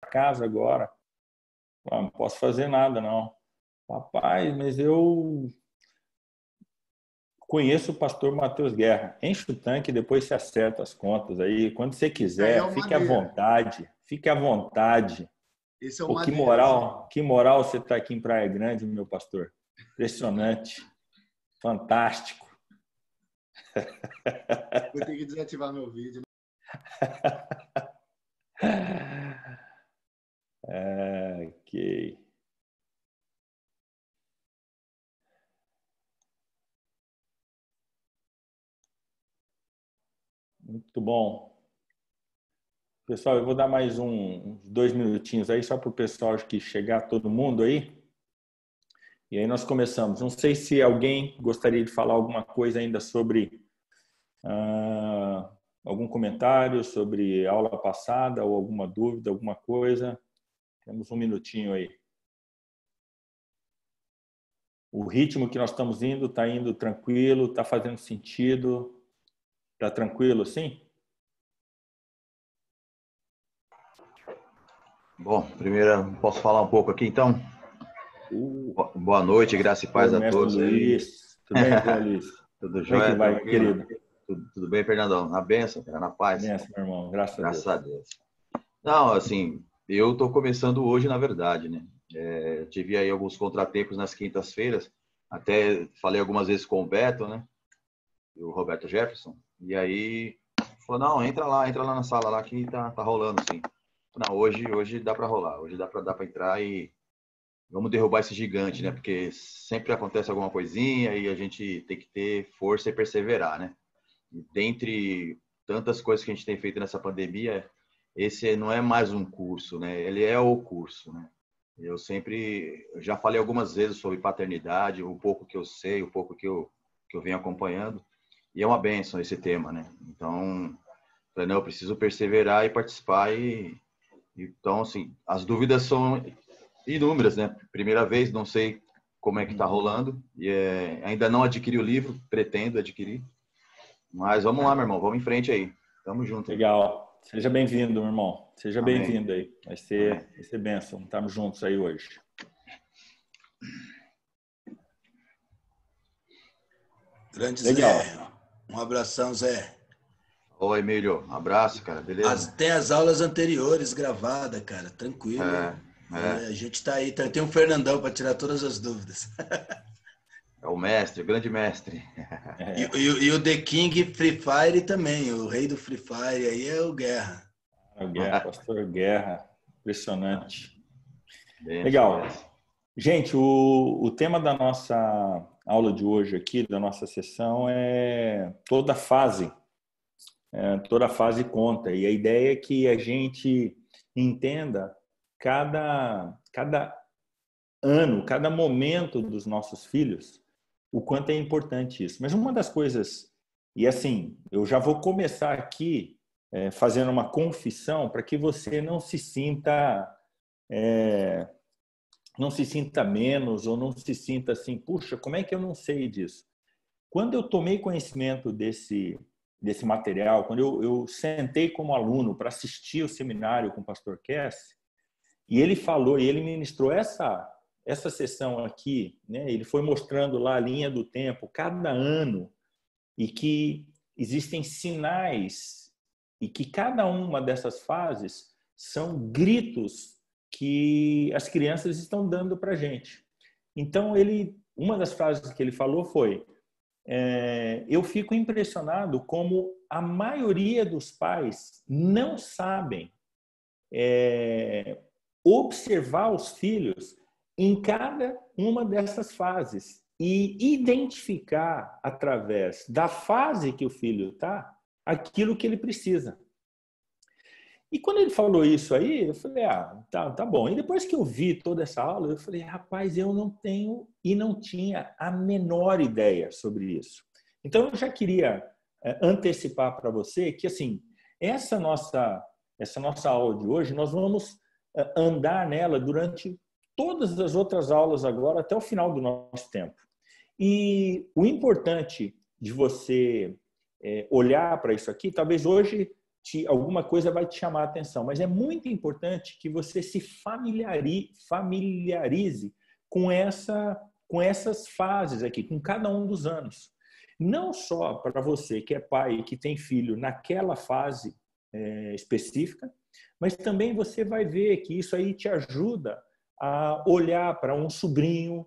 casa agora. Não posso fazer nada, não. Rapaz, mas eu conheço o pastor Matheus Guerra. Enche o tanque e depois você acerta as contas aí. Quando você quiser, fique à vontade. Fique à vontade. Esse é o Pô, Madeira. que moral você está aqui em Praia Grande, meu pastor. Impressionante. Fantástico. Vou ter que desativar meu vídeo. Ok. Muito bom. Pessoal, eu vou dar mais uns 2 minutinhos aí, só para o pessoal que chegar todo mundo aí. E aí nós começamos. Não sei se alguém gostaria de falar alguma coisa ainda sobre algum comentário sobre a aula passada ou alguma dúvida, alguma coisa. Temos um minutinho aí. O ritmo que nós estamos indo está indo tranquilo, está fazendo sentido. Está tranquilo, sim? Bom, primeiro, posso falar um pouco aqui, então? Boa noite, graça e paz a todos. Luiz. Tudo bem, Zé Luiz? Tudo Como é que jóia, vai, querido? Tudo bem, Fernandão? Na bênção, cara, na paz? Benção, meu irmão. Graças a Deus. Não, assim, eu estou começando hoje, na verdade, né? Tive aí alguns contratempos nas quintas-feiras, até falei algumas vezes com o Beto, né? E o Roberto Jefferson, e aí falou, não, entra lá na sala lá que tá rolando, sim. Não, hoje dá para rolar, hoje dá para entrar e vamos derrubar esse gigante, né? Porque sempre acontece alguma coisinha e a gente tem que ter força e perseverar, né? E dentre tantas coisas que a gente tem feito nessa pandemia, esse não é mais um curso, né? Ele é o curso, né? Eu já falei algumas vezes sobre paternidade, um pouco que eu sei, um pouco que eu venho acompanhando, e é uma bênção esse tema, né? Então, falei, não, eu preciso perseverar e participar então, assim, as dúvidas são inúmeras, né? Primeira vez, não sei como é que tá rolando, e ainda não adquiri o livro, pretendo adquirir, mas vamos lá, meu irmão, vamos em frente aí, tamo junto. Legal, seja bem-vindo, meu irmão, seja bem-vindo aí, vai ser bênção, estamos juntos aí hoje. Grande Legal. Zé, um abração, Zé. Oi, Emílio, abraço, cara, beleza? Tem as aulas anteriores gravadas, cara, tranquilo. A gente tá aí, tem um Fernandão para tirar todas as dúvidas. É o mestre, o grande mestre. E o The King Free Fire também, o rei do Free Fire aí é o Guerra. O Guerra, pastor Guerra, impressionante. Legal. Gente, o tema da nossa aula de hoje aqui, da nossa sessão, é toda fase conta. E a ideia é que a gente entenda cada ano, cada momento dos nossos filhos, o quanto é importante isso. Mas uma das coisas, e assim, eu já vou começar aqui fazendo uma confissão para que você não se sinta menos ou não se sinta assim, puxa, como é que eu não sei disso? Quando eu tomei conhecimento desse material, quando eu sentei como aluno para assistir o seminário com o pastor Kess, e ele falou, e ele ministrou essa sessão aqui, né? Ele foi mostrando lá a linha do tempo, cada ano, e que existem sinais, e que cada uma dessas fases são gritos que as crianças estão dando para a gente. Então, uma das frases que ele falou foi: eu fico impressionado como a maioria dos pais não sabem observar os filhos em cada uma dessas fases e identificar, através da fase que o filho está, aquilo que ele precisa. E quando ele falou isso aí, eu falei, tá bom. E depois que eu vi toda essa aula, eu falei, rapaz, eu não tenho e não tinha a menor ideia sobre isso. Então, eu já queria antecipar para você que, assim, essa nossa aula de hoje, nós vamos andar nela durante todas as outras aulas agora, até o final do nosso tempo. E o importante de você olhar para isso aqui, talvez hoje alguma coisa vai te chamar a atenção. Mas é muito importante que você se familiarize com essas fases aqui, com cada um dos anos. Não só para você que é pai e que tem filho naquela fase específica, mas também você vai ver que isso aí te ajuda a olhar para um sobrinho,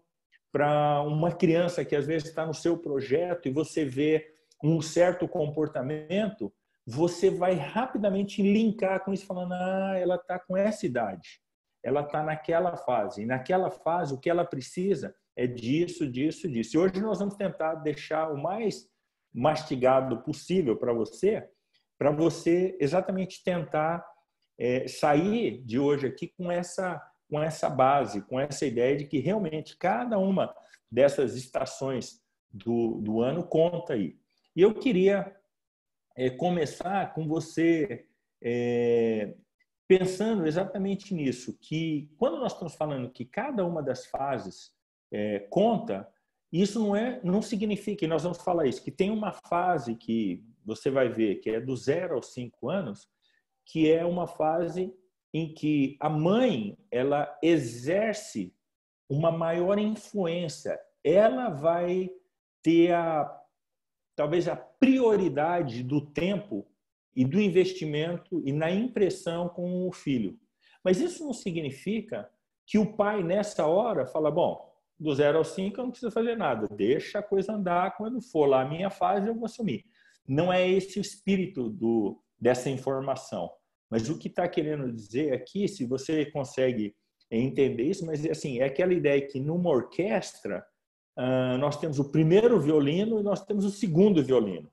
para uma criança que às vezes está no seu projeto e você vê um certo comportamento, você vai rapidamente linkar com isso, falando, ela está com essa idade, ela está naquela fase, e naquela fase o que ela precisa é disso, disso, disso. E hoje nós vamos tentar deixar o mais mastigado possível para você exatamente tentar sair de hoje aqui com essa base, com essa ideia de que realmente cada uma dessas estações do ano conta aí. E eu queria começar com você pensando exatamente nisso, que quando nós estamos falando que cada uma das fases conta, isso não significa, e nós vamos falar isso, que tem uma fase que você vai ver que é do 0 aos 5 anos, que é uma fase em que a mãe ela exerce uma maior influência. Ela vai ter talvez a prioridade do tempo e do investimento e na impressão com o filho. Mas isso não significa que o pai, nessa hora, fala, bom, do 0 aos 5 eu não preciso fazer nada, deixa a coisa andar, quando for lá a minha fase eu vou assumir. Não é esse o espírito dessa informação. Mas o que está querendo dizer aqui, se você consegue entender isso, mas assim, é aquela ideia que numa orquestra nós temos o primeiro violino e nós temos o segundo violino.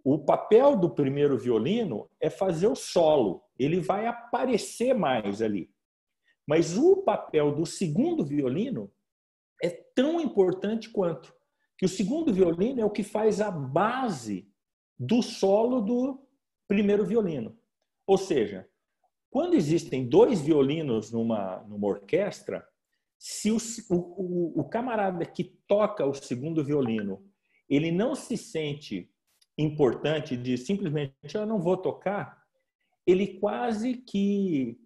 O papel do primeiro violino é fazer o solo, ele vai aparecer mais ali. Mas o papel do segundo violino é tão importante quanto. Que o segundo violino é o que faz a base do solo do primeiro violino. Ou seja, quando existem 2 violinos numa orquestra, se o camarada que toca o segundo violino, ele não se sente importante de simplesmente eu não vou tocar, ele quase que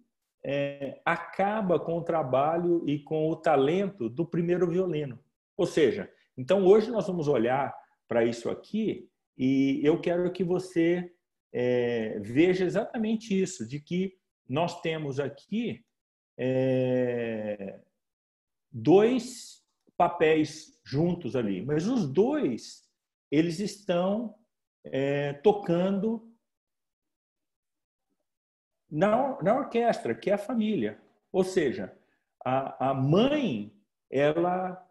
acaba com o trabalho e com o talento do primeiro violino. Ou seja, então hoje nós vamos olhar para isso aqui e eu quero que você veja exatamente isso, de que nós temos aqui 2 papéis juntos ali, mas os 2 eles estão tocando na orquestra, que é a família. Ou seja, a mãe, ela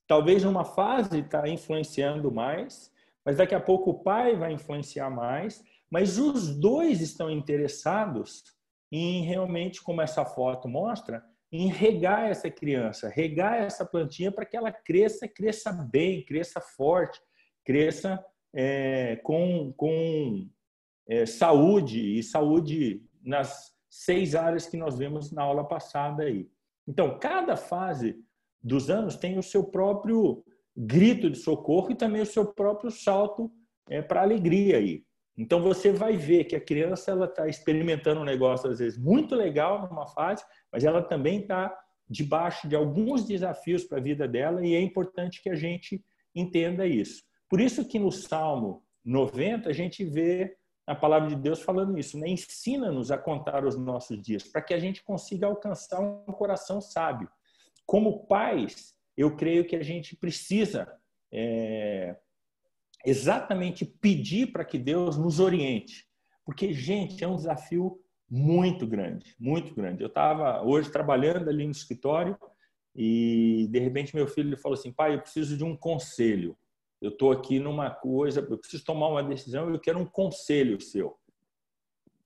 talvez numa fase está influenciando mais, mas daqui a pouco o pai vai influenciar mais, mas os 2 estão interessados em realmente, como essa foto mostra, em regar essa criança, regar essa plantinha para que ela cresça bem, cresça forte, cresça com saúde, e saúde nas 6 áreas que nós vemos na aula passada aí. Então, cada fase dos anos tem o seu próprio grito de socorro e também o seu próprio salto para a alegria aí. Então, você vai ver que a criança está experimentando um negócio, às vezes, muito legal numa fase, mas ela também está debaixo de alguns desafios para a vida dela e é importante que a gente entenda isso. Por isso que no Salmo 90 a gente vê a palavra de Deus falando isso, né? Ensina-nos a contar os nossos dias, para que a gente consiga alcançar um coração sábio. Como pais, eu creio que a gente precisa exatamente pedir para que Deus nos oriente. Porque, gente, é um desafio muito grande, muito grande. Eu estava hoje trabalhando ali no escritório e, de repente, meu filho falou assim, pai, eu preciso de um conselho. Eu estou aqui numa coisa, eu preciso tomar uma decisão e eu quero um conselho seu.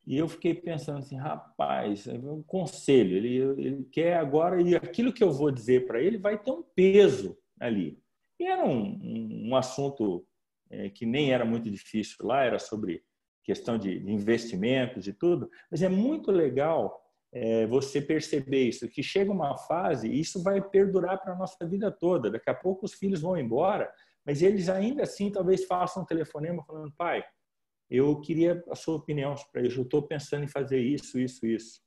E eu fiquei pensando assim, rapaz, um conselho, ele quer agora, e aquilo que eu vou dizer para ele vai ter um peso ali. E era um assunto que nem era muito difícil lá, era sobre questão de investimentos e tudo, mas é muito legal você perceber isso, que chega uma fase, e isso vai perdurar para a nossa vida toda. Daqui a pouco os filhos vão embora, mas eles ainda assim talvez façam um telefonema falando, pai, eu queria a sua opinião para isso. Eu estou pensando em fazer isso, isso, isso.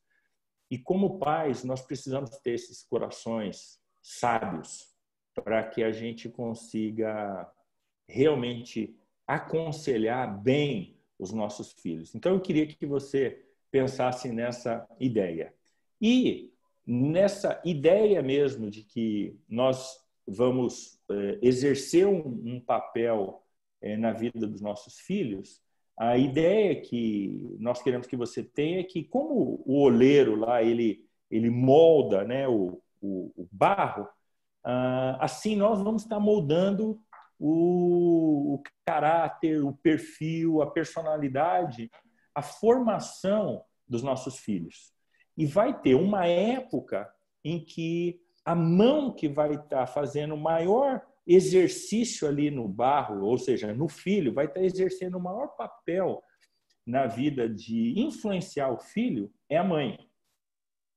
E como pais, nós precisamos ter esses corações sábios para que a gente consiga realmente aconselhar bem os nossos filhos. Então, eu queria que você pensasse nessa ideia. E nessa ideia mesmo de que nós vamos exercer um papel na vida dos nossos filhos, a ideia que nós queremos que você tenha é que, como o oleiro lá, ele molda, né, o barro, assim nós vamos estar moldando o caráter, o perfil, a personalidade, a formação dos nossos filhos. E vai ter uma época em que a mão que vai estar fazendo o maior exercício ali no barro, ou seja, no filho, vai estar exercendo o maior papel na vida de influenciar o filho é a mãe.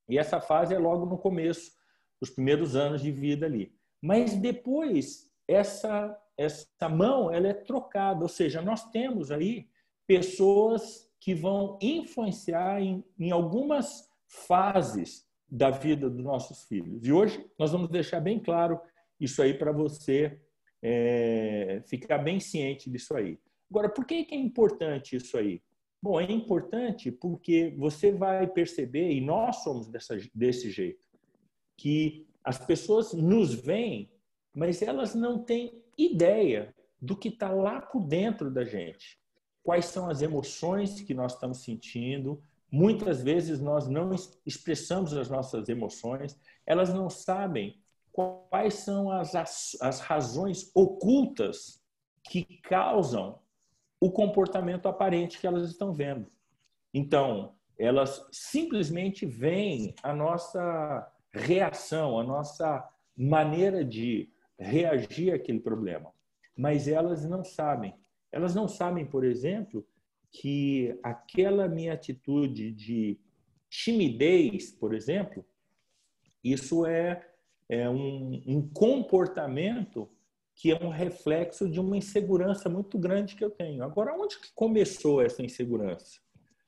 E essa fase é logo no começo, os primeiros anos de vida ali. Mas depois, essa mão ela é trocada, ou seja, nós temos aí pessoas que vão influenciar em algumas fases da vida dos nossos filhos. E hoje nós vamos deixar bem claro isso aí para você ficar bem ciente disso aí. Agora, por que é importante isso aí? Bom, é importante porque você vai perceber, e nós somos desse jeito, que as pessoas nos veem, mas elas não têm ideia do que está lá por dentro da gente. Quais são as emoções que nós estamos sentindo. Muitas vezes nós não expressamos as nossas emoções, elas não sabem quais são as razões ocultas que causam o comportamento aparente que elas estão vendo. Então, elas simplesmente veem a nossa reação, a nossa maneira de reagir àquele problema. Mas elas não sabem. Elas não sabem, por exemplo, que aquela minha atitude de timidez, por exemplo, isso é um comportamento que é um reflexo de uma insegurança muito grande que eu tenho. Agora, onde que começou essa insegurança?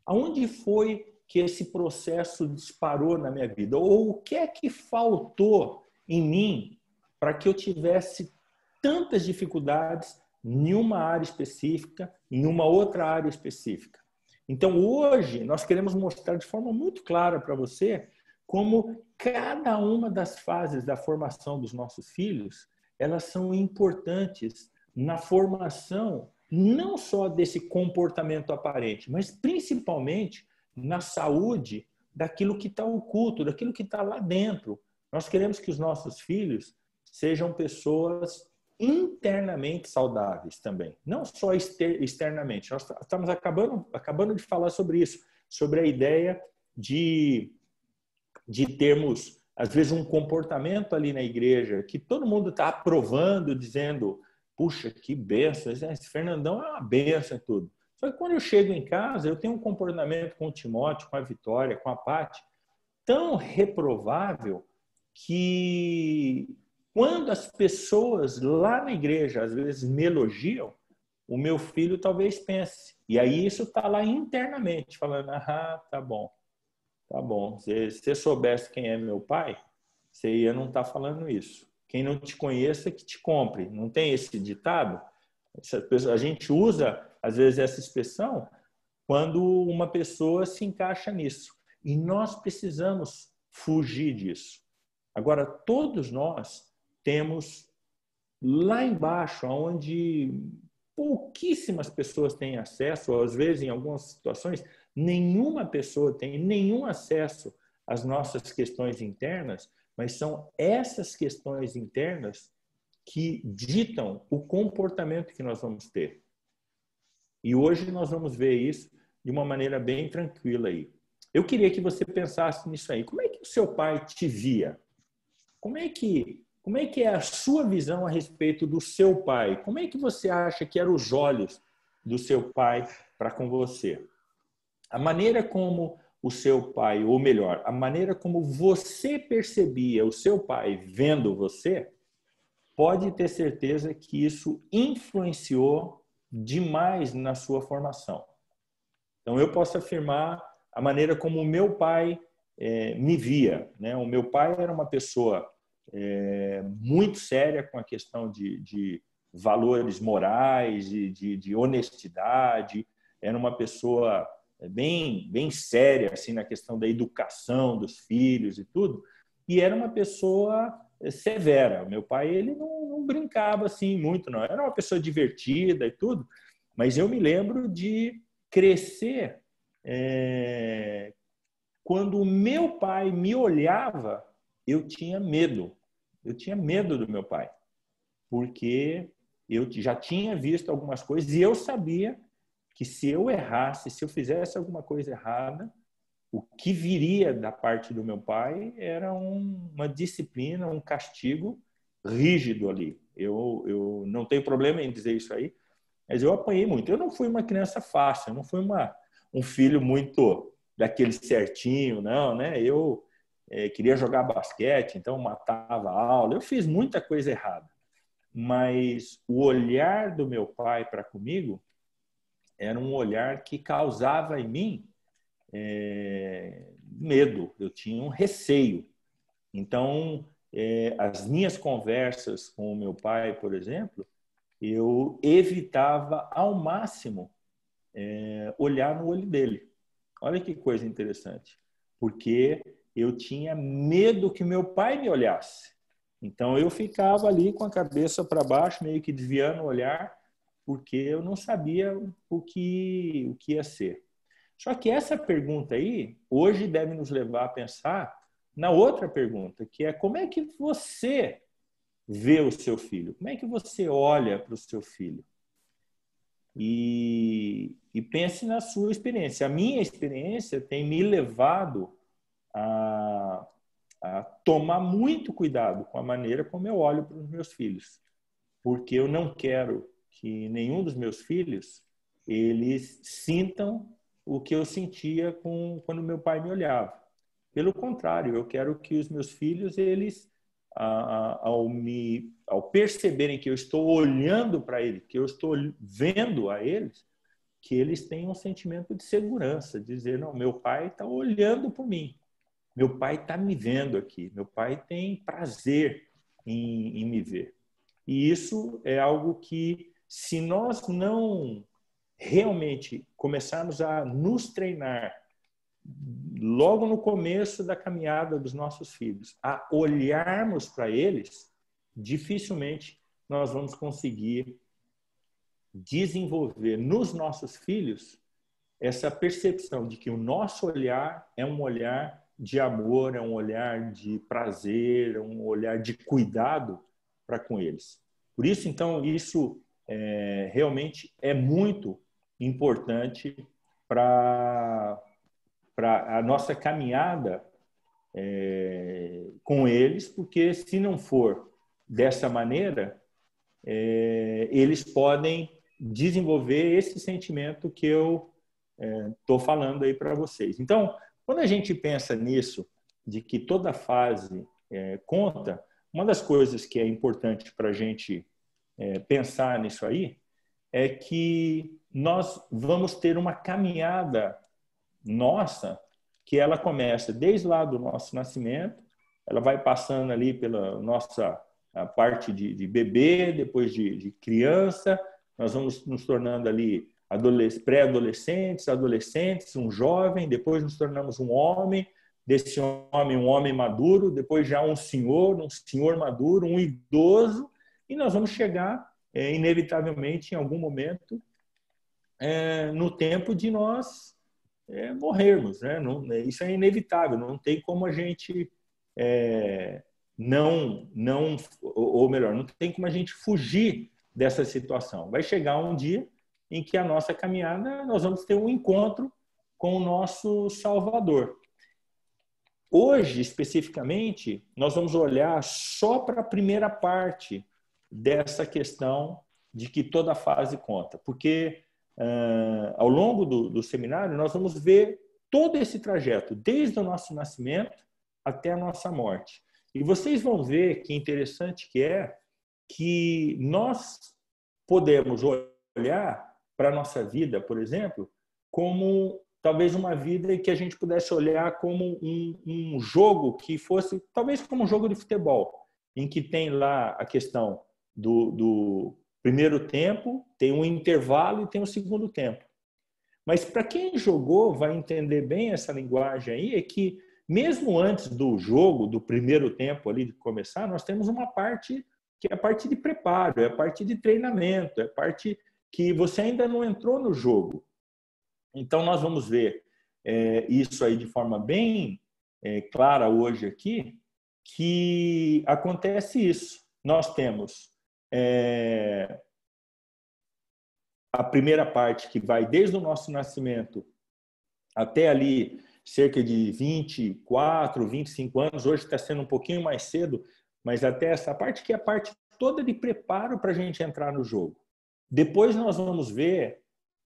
Aonde foi que esse processo disparou na minha vida? Ou o que é que faltou em mim para que eu tivesse tantas dificuldades em uma área específica, em uma outra área específica? Então, hoje, nós queremos mostrar de forma muito clara para você como cada uma das fases da formação dos nossos filhos, elas são importantes na formação não só desse comportamento aparente, mas principalmente na saúde daquilo que está oculto, daquilo que está lá dentro. Nós queremos que os nossos filhos sejam pessoas internamente saudáveis também, não só externamente. Nós estamos acabando de falar sobre isso, sobre a ideia de termos, às vezes, um comportamento ali na igreja que todo mundo está aprovando, dizendo, puxa, que benção, esse Fernandão é uma benção e tudo. Só que quando eu chego em casa, eu tenho um comportamento com o Timóteo, com a Vitória, com a Paty, tão reprovável que quando as pessoas lá na igreja, às vezes, me elogiam, o meu filho talvez pense. E aí isso está lá internamente, falando, tá bom. Tá bom, se você soubesse quem é meu pai, você ia não estar falando isso. Quem não te conheça, que te compre. Não tem esse ditado? A gente usa, às vezes, essa expressão quando uma pessoa se encaixa nisso. E nós precisamos fugir disso. Agora, todos nós temos lá embaixo, onde pouquíssimas pessoas têm acesso, ou às vezes, em algumas situações, nenhuma pessoa tem nenhum acesso às nossas questões internas, mas são essas questões internas que ditam o comportamento que nós vamos ter. E hoje nós vamos ver isso de uma maneira bem tranquila aí. Eu queria que você pensasse nisso aí. Como é que o seu pai te via? Como é que é a sua visão a respeito do seu pai? Como é que você acha que eram os olhos do seu pai para com você? A maneira como o seu pai, ou melhor, a maneira como você percebia o seu pai vendo você, pode ter certeza que isso influenciou demais na sua formação. Então, eu posso afirmar a maneira como o meu pai me via, né? O meu pai era uma pessoa muito séria com a questão de valores morais, de honestidade. Era uma pessoa bem séria assim, na questão da educação dos filhos e tudo. E era uma pessoa severa. Meu pai ele não brincava assim muito, não. Era uma pessoa divertida e tudo, mas eu me lembro de crescer quando o meu pai me olhava, eu tinha medo. Eu tinha medo do meu pai, porque eu já tinha visto algumas coisas e eu sabia que se eu errasse, se eu fizesse alguma coisa errada, o que viria da parte do meu pai era uma disciplina, um castigo rígido ali. Eu não tenho problema em dizer isso aí, mas eu apanhei muito. Eu não fui uma criança fácil, eu não fui um filho muito daquele certinho, não, né? Eu queria jogar basquete, então matava a aula. Eu fiz muita coisa errada, mas o olhar do meu pai para comigo era um olhar que causava em mim medo, eu tinha um receio. Então, as minhas conversas com o meu pai, por exemplo, eu evitava ao máximo olhar no olho dele. Olha que coisa interessante, porque eu tinha medo que meu pai me olhasse. Então, eu ficava ali com a cabeça para baixo, meio que desviando o olhar, porque eu não sabia o que ia ser. Só que essa pergunta aí, hoje deve nos levar a pensar na outra pergunta, que é como é que você vê o seu filho? Como é que você olha para o seu filho? E pense na sua experiência. A minha experiência tem me levado a tomar muito cuidado com a maneira como eu olho para os meus filhos, porque eu não quero que nenhum dos meus filhos eles sintam o que eu sentia quando meu pai me olhava. Pelo contrário, eu quero que os meus filhos eles ao perceberem que eu estou olhando para eles, que eu estou vendo a eles, que eles tenham um sentimento de segurança, dizer, não, meu pai está olhando por mim, meu pai está me vendo aqui, meu pai tem prazer em me ver. E isso é algo que, se nós não realmente começarmos a nos treinar logo no começo da caminhada dos nossos filhos, a olharmos para eles, dificilmente nós vamos conseguir desenvolver nos nossos filhos essa percepção de que o nosso olhar é um olhar de amor, é um olhar de prazer, é um olhar de cuidado para com eles. Por isso, então, isso realmente é muito importante para a nossa caminhada com eles, porque se não for dessa maneira, eles podem desenvolver esse sentimento que eu estou falando aí para vocês. Então, quando a gente pensa nisso, de que toda fase conta, uma das coisas que é importante para a gente pensar nisso aí é que nós vamos ter uma caminhada nossa que ela começa desde lá do nosso nascimento, ela vai passando ali pela nossa a parte de bebê, depois de criança, nós vamos nos tornando ali pré-adolescentes, adolescentes, um jovem, depois nos tornamos um homem, desse homem um homem maduro, depois já um senhor maduro, um idoso, e nós vamos chegar inevitavelmente em algum momento no tempo de nós morrermos, né? Não, isso é inevitável, não tem como a gente ou melhor, não tem como a gente fugir dessa situação. Vai chegar um dia em que a nossa caminhada nós vamos ter um encontro com o nosso Salvador. Hoje, especificamente, nós vamos olhar só para a primeira parte dessa questão de que toda fase conta, porque ao longo do seminário nós vamos ver todo esse trajeto, desde o nosso nascimento até a nossa morte. E vocês vão ver que interessante que nós podemos olhar para a nossa vida, por exemplo, como talvez uma vida que a gente pudesse olhar como um jogo que fosse, talvez como um jogo de futebol, em que tem lá a questão do primeiro tempo, tem um intervalo e tem o segundo tempo. Mas para quem jogou, vai entender bem essa linguagem aí, é que mesmo antes do jogo, do primeiro tempo ali de começar, nós temos uma parte que é a parte de preparo, é a parte de treinamento, é a parte que você ainda não entrou no jogo. Então, nós vamos ver isso aí de forma bem clara hoje aqui, que acontece isso. Nós temos a primeira parte que vai desde o nosso nascimento até ali cerca de 24, 25 anos, hoje está sendo um pouquinho mais cedo, mas até essa parte que é a parte toda de preparo para a gente entrar no jogo. Depois nós vamos ver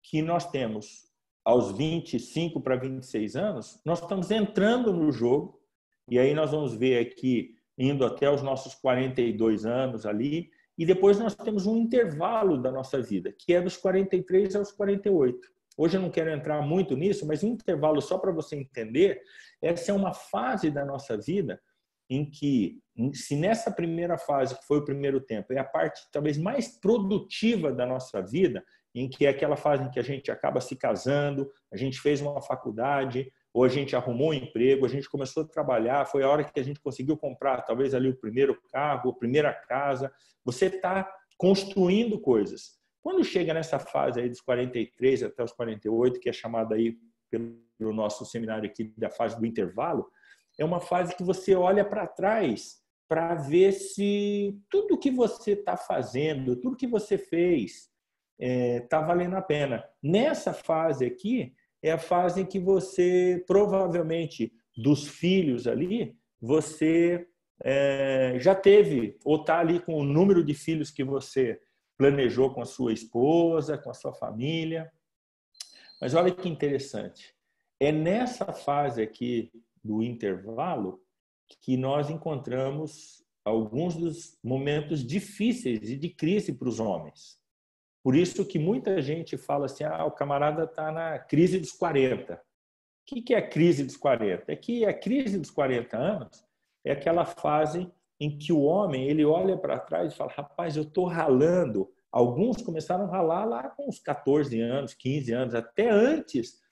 que nós temos, aos 25 para 26 anos, nós estamos entrando no jogo, e aí nós vamos ver aqui, indo até os nossos 42 anos ali, e depois nós temos um intervalo da nossa vida, que é dos 43 aos 48. Hoje eu não quero entrar muito nisso, mas um intervalo só para você entender, essa é uma fase da nossa vida em que, se nessa primeira fase, que foi o primeiro tempo, é a parte talvez mais produtiva da nossa vida, em que é aquela fase em que a gente acaba se casando, a gente fez uma faculdade, ou a gente arrumou um emprego, a gente começou a trabalhar, foi a hora que a gente conseguiu comprar talvez ali o primeiro carro, a primeira casa. Você está construindo coisas. Quando chega nessa fase aí dos 43 até os 48, que é chamada aí pelo nosso seminário aqui da fase do intervalo, é uma fase que você olha para trás para ver se tudo que você está fazendo, tudo que você fez está valendo a pena. Nessa fase aqui, é a fase em que você, provavelmente, dos filhos ali, você já teve, ou está ali com o número de filhos que você planejou com a sua esposa, com a sua família. Mas olha que interessante. É nessa fase aqui do intervalo que nós encontramos alguns dos momentos difíceis e de crise para os homens. Por isso que muita gente fala assim, o camarada está na crise dos 40. O que é a crise dos 40? É que a crise dos 40 anos é aquela fase em que o homem ele olha para trás e fala, rapaz, eu estou ralando. Alguns começaram a ralar lá com uns 14 anos, 15 anos, até antes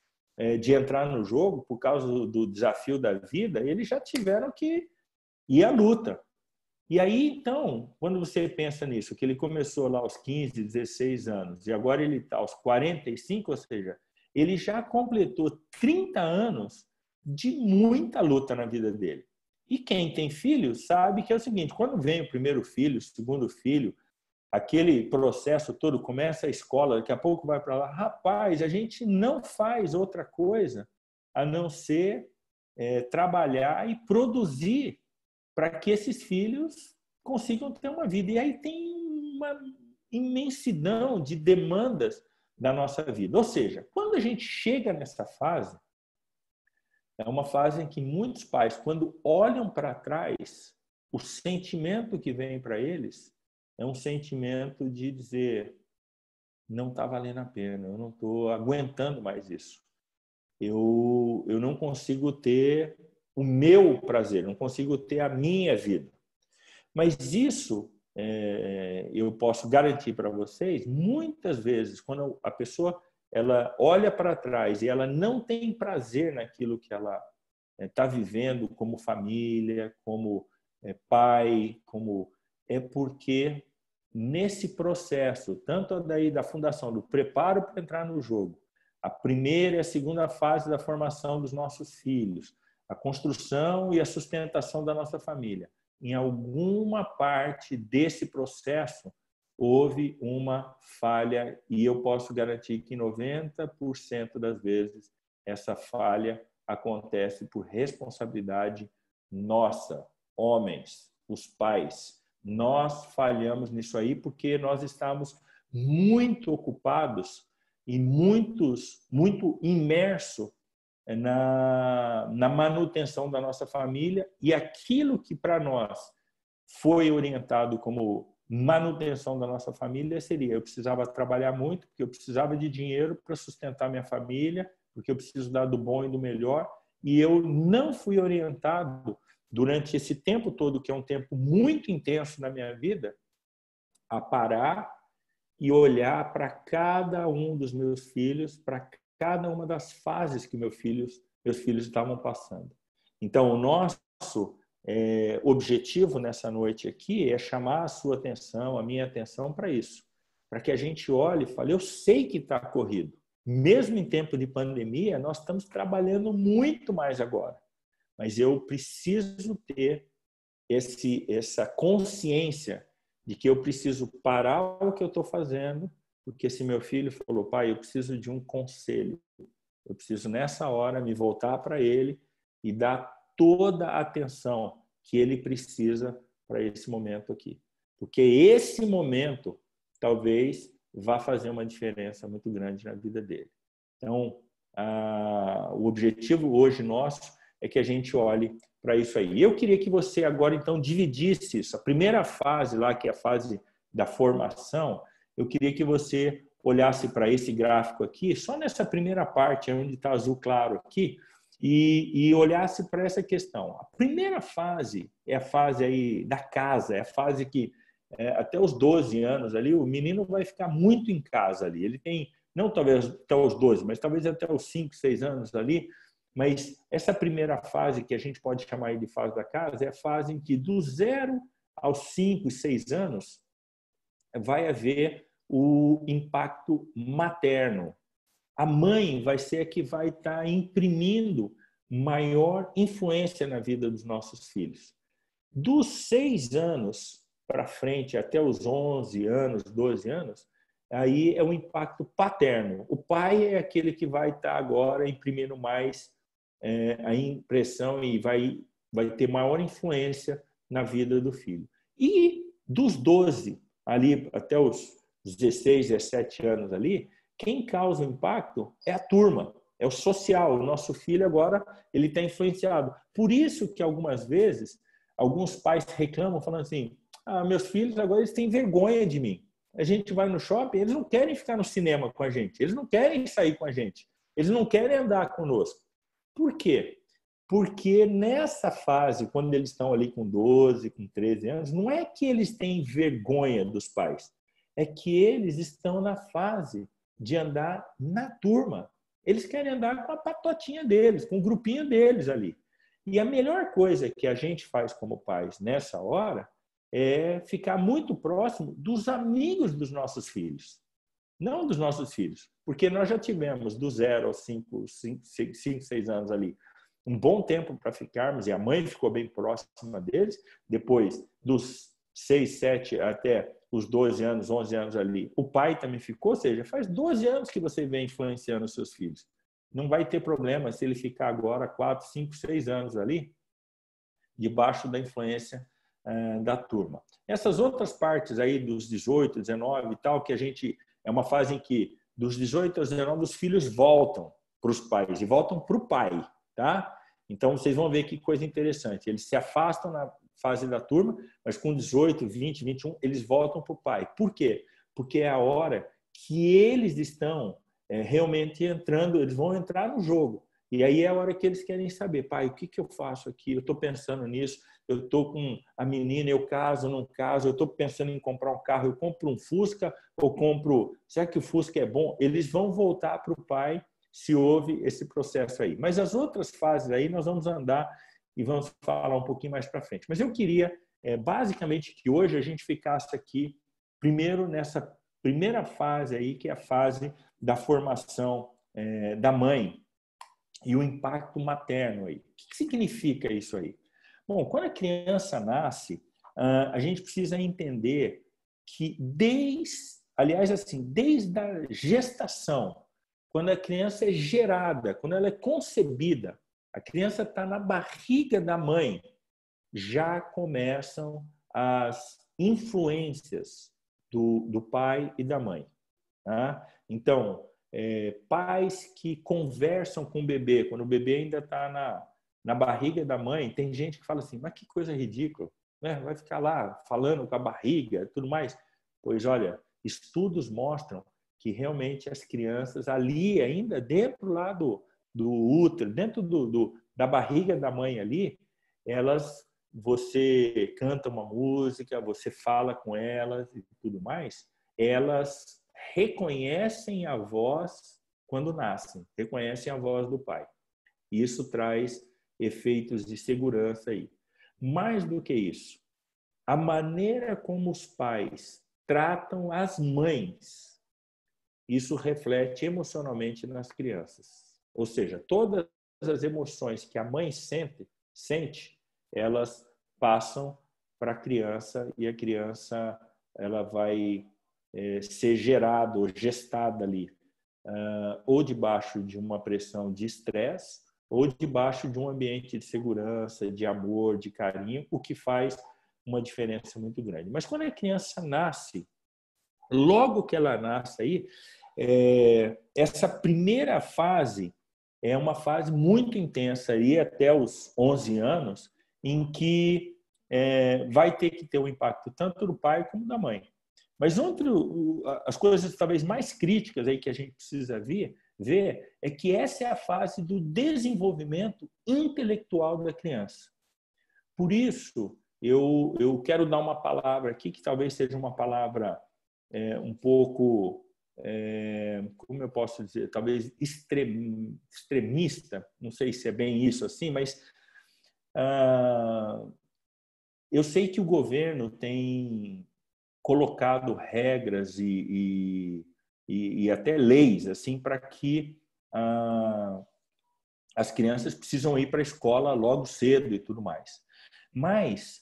de entrar no jogo, por causa do desafio da vida, eles já tiveram que ir à luta. E aí, então, quando você pensa nisso, que ele começou lá aos 15, 16 anos, e agora ele está aos 45, ou seja, ele já completou 30 anos de muita luta na vida dele. E quem tem filho sabe que é o seguinte, quando vem o primeiro filho, o segundo filho, aquele processo todo, começa a escola, daqui a pouco vai para lá, rapaz, a gente não faz outra coisa a não ser trabalhar e produzir para que esses filhos consigam ter uma vida. E aí tem uma imensidão de demandas da nossa vida. Ou seja, quando a gente chega nessa fase, é uma fase em que muitos pais, quando olham para trás, o sentimento que vem para eles é um sentimento de dizer, não está valendo a pena, eu não estou aguentando mais isso. Eu não consigo ter o meu prazer, não consigo ter a minha vida. Mas isso, eu posso garantir para vocês, muitas vezes, quando a pessoa ela olha para trás e ela não tem prazer naquilo que ela está vivendo como família, como pai, é porque nesse processo, tanto daí da fundação, do preparo para entrar no jogo, a primeira e a segunda fase da formação dos nossos filhos, a construção e a sustentação da nossa família, em alguma parte desse processo houve uma falha e eu posso garantir que 90% das vezes essa falha acontece por responsabilidade nossa, homens, os pais. Nós falhamos nisso aí porque nós estamos muito ocupados e muito imerso na manutenção da nossa família e aquilo que para nós foi orientado como manutenção da nossa família seria: eu precisava trabalhar muito, porque eu precisava de dinheiro para sustentar minha família, porque eu preciso dar do bom e do melhor, e eu não fui orientado durante esse tempo todo, que é um tempo muito intenso na minha vida, a parar e olhar para cada um dos meus filhos, para cada uma das fases que meus filhos estavam passando. Então, o nosso objetivo nessa noite aqui é chamar a sua atenção, a minha atenção para isso, para que a gente olhe e fale: eu sei que está corrido. Mesmo em tempo de pandemia, nós estamos trabalhando muito mais agora, mas eu preciso ter essa consciência de que eu preciso parar o que eu estou fazendo, porque se meu filho falou: pai, eu preciso de um conselho, eu preciso nessa hora me voltar para ele e dar toda a atenção que ele precisa para esse momento aqui. Porque esse momento talvez vá fazer uma diferença muito grande na vida dele. Então, o objetivo hoje nosso é que a gente olhe para isso aí. Eu queria que você agora, então, dividisse isso. A primeira fase lá, que é a fase da formação, eu queria que você olhasse para esse gráfico aqui, só nessa primeira parte, onde está azul claro aqui, e olhasse para essa questão. A primeira fase é a fase aí da casa, é a fase que até os 12 anos ali, o menino vai ficar muito em casa ali. Ele tem, não talvez até os 12, mas talvez até os 5, 6 anos ali. Mas essa primeira fase, que a gente pode chamar de fase da casa, é a fase em que do 0 aos 5, 6 anos vai haver o impacto materno. A mãe vai ser a que vai estar imprimindo maior influência na vida dos nossos filhos. Dos 6 anos para frente, até os 11 anos, 12 anos, aí é o impacto paterno. O pai é aquele que vai estar agora imprimindo mais a impressão e vai ter maior influência na vida do filho. E dos 12 ali até os 16, 17 anos ali, quem causa o impacto é a turma, é o social. O nosso filho agora ele está influenciado. Por isso que algumas vezes alguns pais reclamam falando assim: meus filhos agora eles têm vergonha de mim. A gente vai no shopping, eles não querem ficar no cinema com a gente, eles não querem sair com a gente, eles não querem andar conosco. Por quê? Porque nessa fase, quando eles estão ali com 12, com 13 anos, não é que eles têm vergonha dos pais, é que eles estão na fase de andar na turma. Eles querem andar com a patotinha deles, com o grupinho deles ali. E a melhor coisa que a gente faz como pais nessa hora é ficar muito próximo dos amigos dos nossos filhos. Não dos nossos filhos, porque nós já tivemos do 0 aos 5, 6 anos ali um bom tempo para ficarmos, e a mãe ficou bem próxima deles. Depois dos 6, 7 até os 12 anos, 11 anos ali, o pai também ficou, ou seja, faz 12 anos que você vem influenciando os seus filhos. Não vai ter problema se ele ficar agora 4, 5, 6 anos ali, debaixo da influência da turma. Essas outras partes aí dos 18, 19 e tal, que a gente... É uma fase em que, dos 18 aos 19, os filhos voltam para os pais e voltam para o pai, tá? Então, vocês vão ver que coisa interessante. Eles se afastam na fase da turma, mas com 18, 20, 21, eles voltam para o pai. Por quê? Porque é a hora que eles estão realmente entrando, eles vão entrar no jogo. E aí é a hora que eles querem saber: pai, o que eu faço aqui? Eu estou pensando nisso, eu estou com a menina, eu caso, não caso, eu estou pensando em comprar um carro, eu compro um Fusca ou compro... Será que o Fusca é bom? Eles vão voltar para o pai se houve esse processo aí. Mas as outras fases aí nós vamos andar e vamos falar um pouquinho mais para frente. Mas eu queria, basicamente, que hoje a gente ficasse aqui, primeiro nessa primeira fase aí, que é a fase da formação da mãe e o impacto materno aí. O que significa isso aí? Bom, quando a criança nasce, a gente precisa entender que desde a gestação, quando a criança é gerada, quando ela é concebida, a criança está na barriga da mãe, já começam as influências do pai e da mãe. Tá? Então, pais que conversam com o bebê, quando o bebê ainda está na barriga da mãe, tem gente que fala assim: mas que coisa ridícula, né? Vai ficar lá falando com a barriga, tudo mais. Pois olha, estudos mostram que realmente as crianças ali, ainda dentro lá do útero, dentro da barriga da mãe ali, você canta uma música, você fala com elas e tudo mais, elas reconhecem a voz quando nascem, reconhecem a voz do pai. Isso traz efeitos de segurança aí. Mais do que isso, a maneira como os pais tratam as mães, isso reflete emocionalmente nas crianças. Ou seja, todas as emoções que a mãe sente, elas passam para a criança e a criança ela vai ser gerada ou gestada ali, ou debaixo de uma pressão de estresse, ou debaixo de um ambiente de segurança, de amor, de carinho, o que faz uma diferença muito grande. Mas quando a criança nasce, logo que ela nasce aí, essa primeira fase é uma fase muito intensa aí até os 11 anos, em que vai ter que ter um impacto tanto do pai como da mãe. Mas as coisas talvez mais críticas aí que a gente precisa ver é que essa é a fase do desenvolvimento intelectual da criança. Por isso, eu quero dar uma palavra aqui que talvez seja uma palavra um pouco, como eu posso dizer, talvez extremista, não sei se é bem isso assim, mas eu sei que o governo tem colocado regras e até leis assim para que as crianças precisam ir para a escola logo cedo e tudo mais. Mas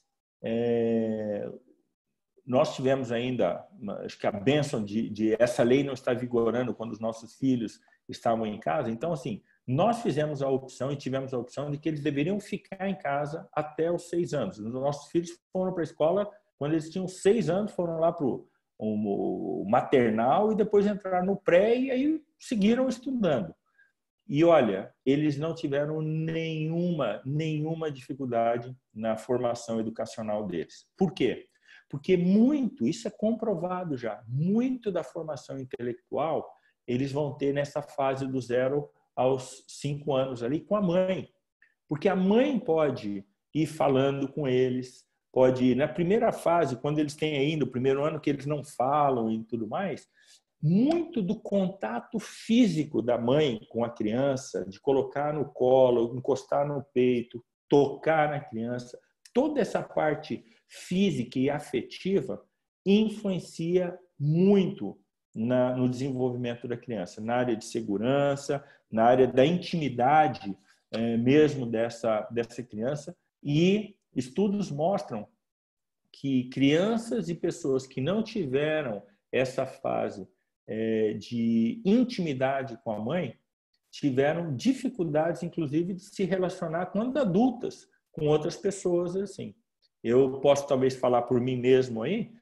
nós tivemos ainda, acho que a bênção de essa lei não estar vigorando quando os nossos filhos estavam em casa. Então, assim, nós fizemos a opção e tivemos a opção de que eles deveriam ficar em casa até os 6 anos. Os nossos filhos foram para a escola quando eles tinham 6 anos, foram lá para o maternal e depois entraram no pré e aí seguiram estudando. E olha, eles não tiveram nenhuma dificuldade na formação educacional deles. Por quê? Porque isso é comprovado já, muito da formação intelectual eles vão ter nessa fase do 0 aos 5 anos ali com a mãe. Porque a mãe pode ir falando com eles, pode ir na primeira fase, quando eles têm ainda o primeiro ano que eles não falam e tudo mais, muito do contato físico da mãe com a criança, de colocar no colo, encostar no peito, tocar na criança, toda essa parte física e afetiva influencia muito no desenvolvimento da criança, na área de segurança, na área da intimidade mesmo dessa criança. E estudos mostram que crianças e pessoas que não tiveram essa fase de intimidade com a mãe tiveram dificuldades, inclusive, de se relacionar quando adultas com outras pessoas assim. Eu posso talvez falar por mim mesmo aí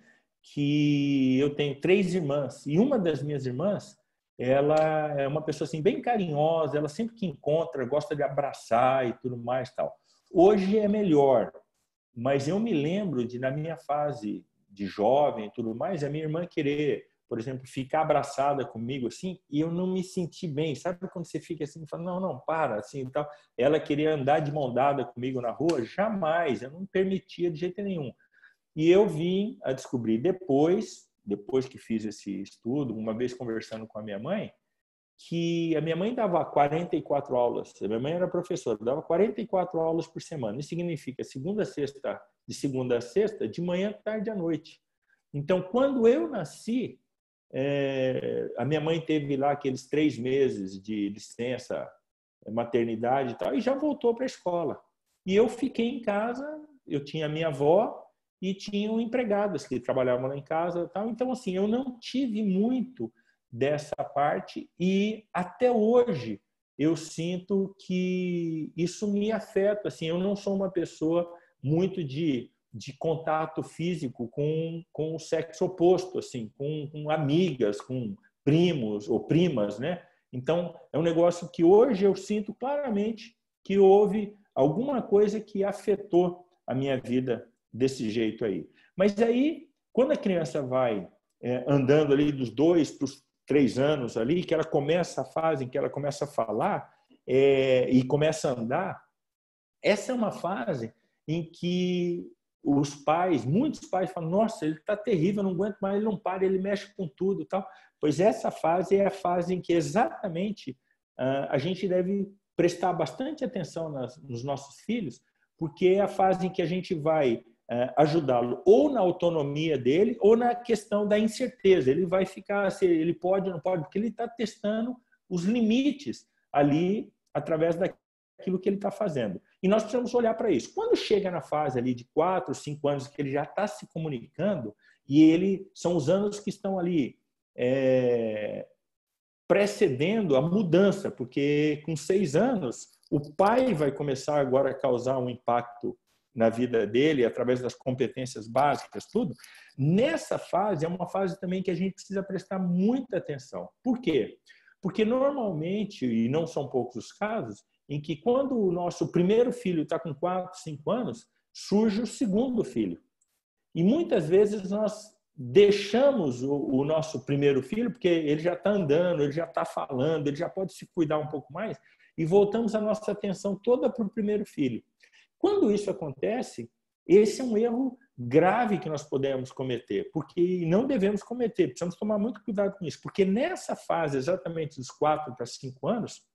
que eu tenho 3 irmãs e uma das minhas irmãs, ela é uma pessoa assim bem carinhosa, ela sempre que encontra gosta de abraçar e tudo mais tal. Hoje é melhor, mas eu me lembro de na minha fase de jovem e tudo mais, a minha irmã querer, por exemplo, ficar abraçada comigo assim, e eu não me senti bem. Sabe quando você fica assim, fala, não, para, assim, e tal. Ela queria andar de mão dada comigo na rua? Jamais, eu não permitia de jeito nenhum. E eu vim a descobrir depois que fiz esse estudo, uma vez conversando com a minha mãe, que a minha mãe dava 44 aulas, a minha mãe era professora, dava 44 aulas por semana. Isso significa de segunda a sexta, de manhã, tarde à noite. Então, quando eu nasci, a minha mãe teve lá aqueles 3 meses de licença, maternidade e tal, e já voltou para a escola. E eu fiquei em casa, eu tinha a minha avó e tinham empregadas que trabalhavam lá em casa e tal. Então, assim, eu não tive muito dessa parte e até hoje eu sinto que isso me afeta. Assim, eu não sou uma pessoa muito de contato físico com o sexo oposto, assim, com amigas, com primos ou primas, né? Então, é um negócio que hoje eu sinto claramente que houve alguma coisa que afetou a minha vida desse jeito aí. Mas aí, quando a criança vai andando ali dos 2 para os 3 anos ali, que ela começa a fase em que ela começa a falar e começa a andar, essa é uma fase em que os pais, muitos pais falam, nossa, ele está terrível, eu não aguento mais, ele não para, ele mexe com tudo e tal. Pois essa fase é a fase em que exatamente a gente deve prestar bastante atenção nos nossos filhos, porque é a fase em que a gente vai ajudá-lo ou na autonomia dele ou na questão da incerteza. Ele vai ficar, se ele pode ou não pode, porque ele está testando os limites ali através daquilo que ele está fazendo. E nós precisamos olhar para isso. Quando chega na fase ali de 4, 5 anos, que ele já está se comunicando, e são os anos que estão ali precedendo a mudança, porque com 6 anos, o pai vai começar agora a causar um impacto na vida dele, através das competências básicas, tudo. Nessa fase, é uma fase também que a gente precisa prestar muita atenção. Por quê? Porque normalmente, e não são poucos os casos, em que quando o nosso primeiro filho está com 4, 5 anos, surge o segundo filho. E muitas vezes nós deixamos o nosso primeiro filho, porque ele já está andando, ele já está falando, ele já pode se cuidar um pouco mais, e voltamos a nossa atenção toda para o primeiro filho. Quando isso acontece, esse é um erro grave que nós podemos cometer, porque não devemos cometer, precisamos tomar muito cuidado com isso, porque nessa fase, exatamente dos 4 para 5 anos,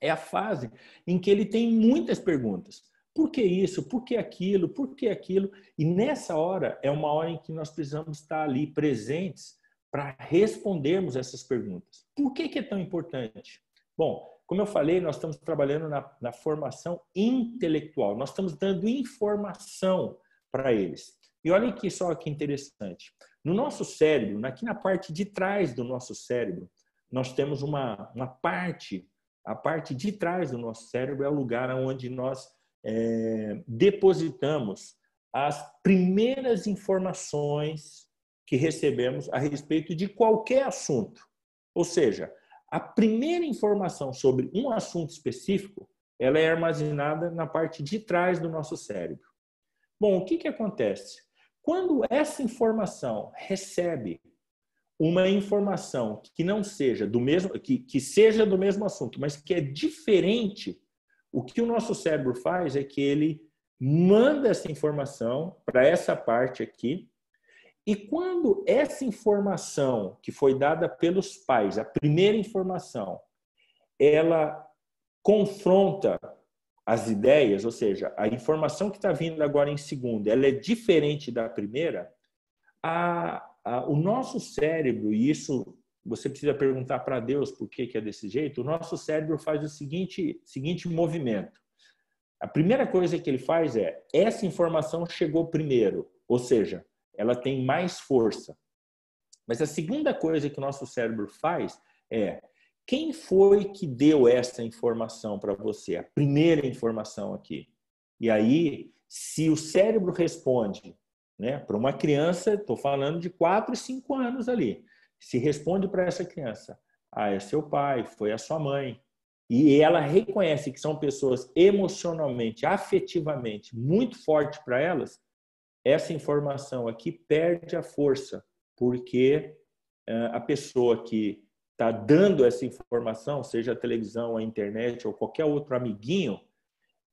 é a fase em que ele tem muitas perguntas. Por que isso? Por que aquilo? Por que aquilo? E nessa hora é uma hora em que nós precisamos estar ali presentes para respondermos essas perguntas. Por que é tão importante? Bom, como eu falei, nós estamos trabalhando na formação intelectual. Nós estamos dando informação para eles. E olhem que só que interessante. No nosso cérebro, aqui na parte de trás do nosso cérebro, nós temos uma parte. A parte de trás do nosso cérebro é o lugar onde nós depositamos as primeiras informações que recebemos a respeito de qualquer assunto. Ou seja, a primeira informação sobre um assunto específico, ela é armazenada na parte de trás do nosso cérebro. Bom, o que acontece? Quando essa informação recebe uma informação que não seja do mesmo, que seja do mesmo assunto, mas que é diferente, o que o nosso cérebro faz é que ele manda essa informação para essa parte aqui, e quando essa informação que foi dada pelos pais, a primeira informação, ela confronta as ideias, ou seja, a informação que está vindo agora em segundo, ela é diferente da primeira, o nosso cérebro, e isso você precisa perguntar para Deus por que é desse jeito, o nosso cérebro faz o seguinte movimento. A primeira coisa que ele faz é, essa informação chegou primeiro, ou seja, ela tem mais força. Mas a segunda coisa que o nosso cérebro faz é, quem foi que deu essa informação para você? A primeira informação aqui. E aí, se o cérebro responde, para uma criança, estou falando de 4 e 5 anos ali, se responde para essa criança, é seu pai, foi a sua mãe, e ela reconhece que são pessoas emocionalmente, afetivamente muito fortes para elas, essa informação aqui perde a força, porque a pessoa que está dando essa informação, seja a televisão, a internet ou qualquer outro amiguinho,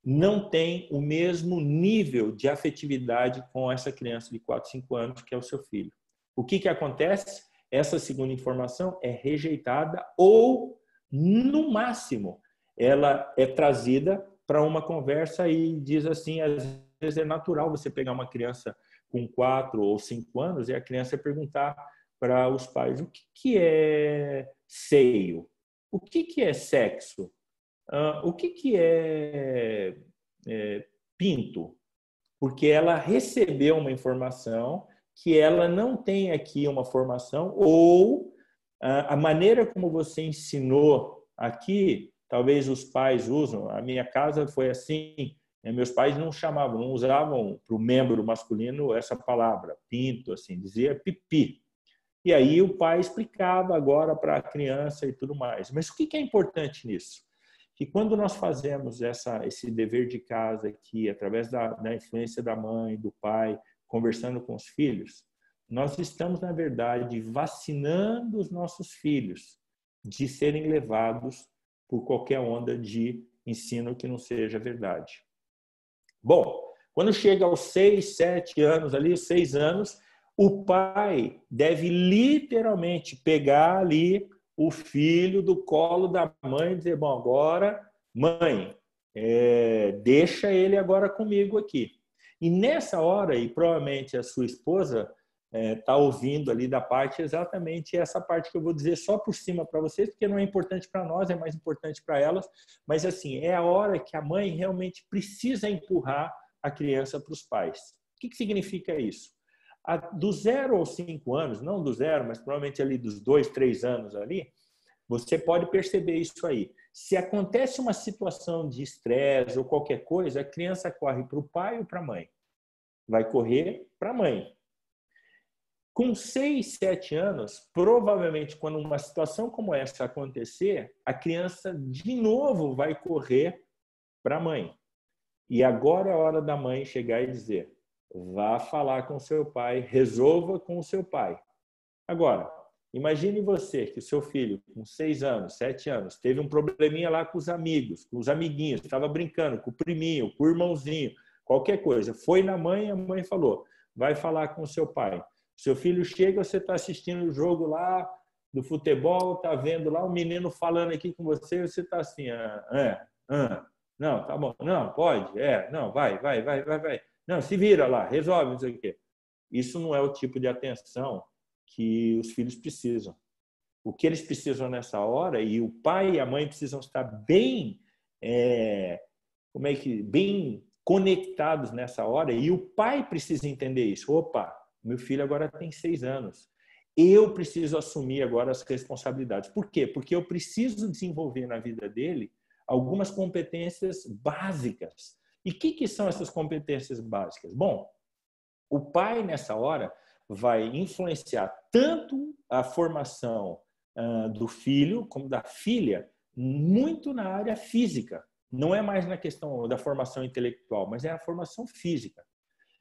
não tem o mesmo nível de afetividade com essa criança de 4, 5 anos, que é o seu filho. O que acontece? Essa segunda informação é rejeitada ou, no máximo, ela é trazida para uma conversa e diz assim, às vezes é natural você pegar uma criança com 4 ou 5 anos e a criança perguntar para os pais o que é seio, o que é sexo, o que é pinto, porque ela recebeu uma informação que ela não tem aqui uma formação, ou a maneira como você ensinou aqui, talvez os pais usam, a minha casa foi assim, meus pais não chamavam, não usavam para o membro masculino essa palavra, pinto, assim, dizia pipi. E aí o pai explicava agora para a criança e tudo mais. Mas o que é importante nisso? que quando nós fazemos esse dever de casa aqui, através da influência da mãe, do pai, conversando com os filhos, nós estamos, na verdade, vacinando os nossos filhos de serem levados por qualquer onda de ensino que não seja verdade. Bom, quando chega aos 6, 7 anos, ali, 6 anos, o pai deve literalmente pegar ali o filho do colo da mãe e dizer, bom, agora, mãe, deixa ele agora comigo aqui. E nessa hora, e provavelmente a sua esposa está ouvindo ali da parte exatamente essa parte que eu vou dizer só por cima para vocês, porque não é importante para nós, é mais importante para elas, mas assim, é a hora que a mãe realmente precisa empurrar a criança para os pais. O que significa isso? Do 0 aos 5 anos, não do 0, mas provavelmente ali dos 2, 3 anos ali, você pode perceber isso aí. Se acontece uma situação de estresse ou qualquer coisa, a criança corre para o pai ou para a mãe? Vai correr para a mãe. Com 6, 7 anos, provavelmente quando uma situação como essa acontecer, a criança de novo vai correr para a mãe. E agora é a hora da mãe chegar e dizer, vá falar com seu pai, resolva com o seu pai. Agora, imagine você que o seu filho, com 6 anos, 7 anos, teve um probleminha lá com os amigos, com os amiguinhos, estava brincando com o priminho, com o irmãozinho, qualquer coisa. Foi na mãe, a mãe falou, vai falar com o seu pai. Seu filho chega, você está assistindo o jogo lá do futebol, está vendo lá o menino falando aqui com você, você está assim, não, tá bom, não, pode, não, vai. Não, se vira lá, resolve, não sei o quê. Isso não é o tipo de atenção que os filhos precisam. O que eles precisam nessa hora, e o pai e a mãe precisam estar bem, bem conectados nessa hora, e o pai precisa entender isso. Opa, meu filho agora tem 6 anos. Eu preciso assumir agora as responsabilidades. Por quê? Porque eu preciso desenvolver na vida dele algumas competências básicas. E o que são essas competências básicas? Bom, o pai, nessa hora, vai influenciar tanto a formação do filho como da filha, muito na área física. Não é mais na questão da formação intelectual, mas é a formação física.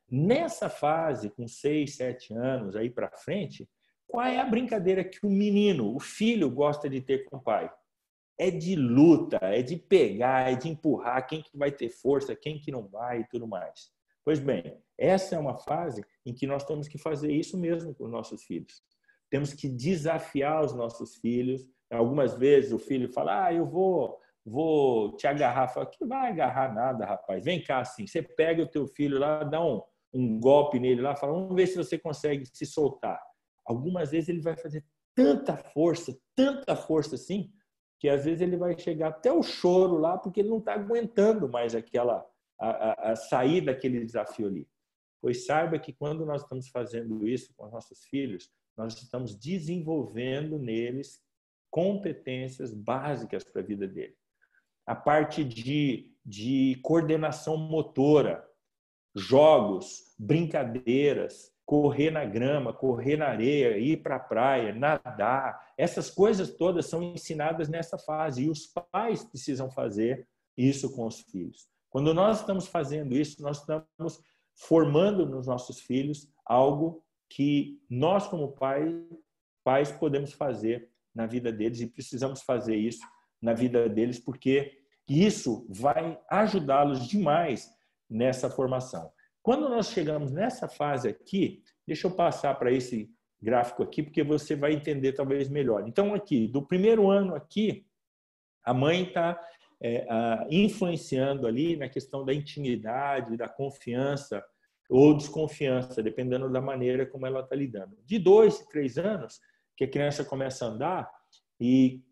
Nessa fase, com 6, 7 anos aí para frente, qual é a brincadeira que o menino, o filho, gosta de ter com o pai? É de luta, é de pegar, é de empurrar, quem que vai ter força, quem que não vai e tudo mais. Pois bem, essa é uma fase em que nós temos que fazer isso mesmo com os nossos filhos. Temos que desafiar os nossos filhos. Algumas vezes o filho fala, eu vou te agarrar. Fala, que vai agarrar nada, rapaz. Vem cá assim, você pega o teu filho lá, dá um golpe nele lá, fala, vamos ver se você consegue se soltar. Algumas vezes ele vai fazer tanta força assim, que às vezes ele vai chegar até o choro lá, porque ele não está aguentando mais a sair daquele desafio ali. Pois saiba que quando nós estamos fazendo isso com os nossos filhos, nós estamos desenvolvendo neles competências básicas para a vida dele. A parte de coordenação motora, jogos, brincadeiras, correr na grama, correr na areia, ir para a praia, nadar. Essas coisas todas são ensinadas nessa fase e os pais precisam fazer isso com os filhos. Quando nós estamos fazendo isso, nós estamos formando nos nossos filhos algo que nós, como pais, podemos fazer na vida deles e precisamos fazer isso na vida deles porque isso vai ajudá-los demais nessa formação. Quando nós chegamos nessa fase aqui, deixa eu passar para esse gráfico aqui, porque você vai entender talvez melhor. Então, aqui, do primeiro ano aqui, a mãe está influenciando ali na questão da intimidade, da confiança ou desconfiança, dependendo da maneira como ela está lidando. De 2, 3 anos, que a criança começa a andar, e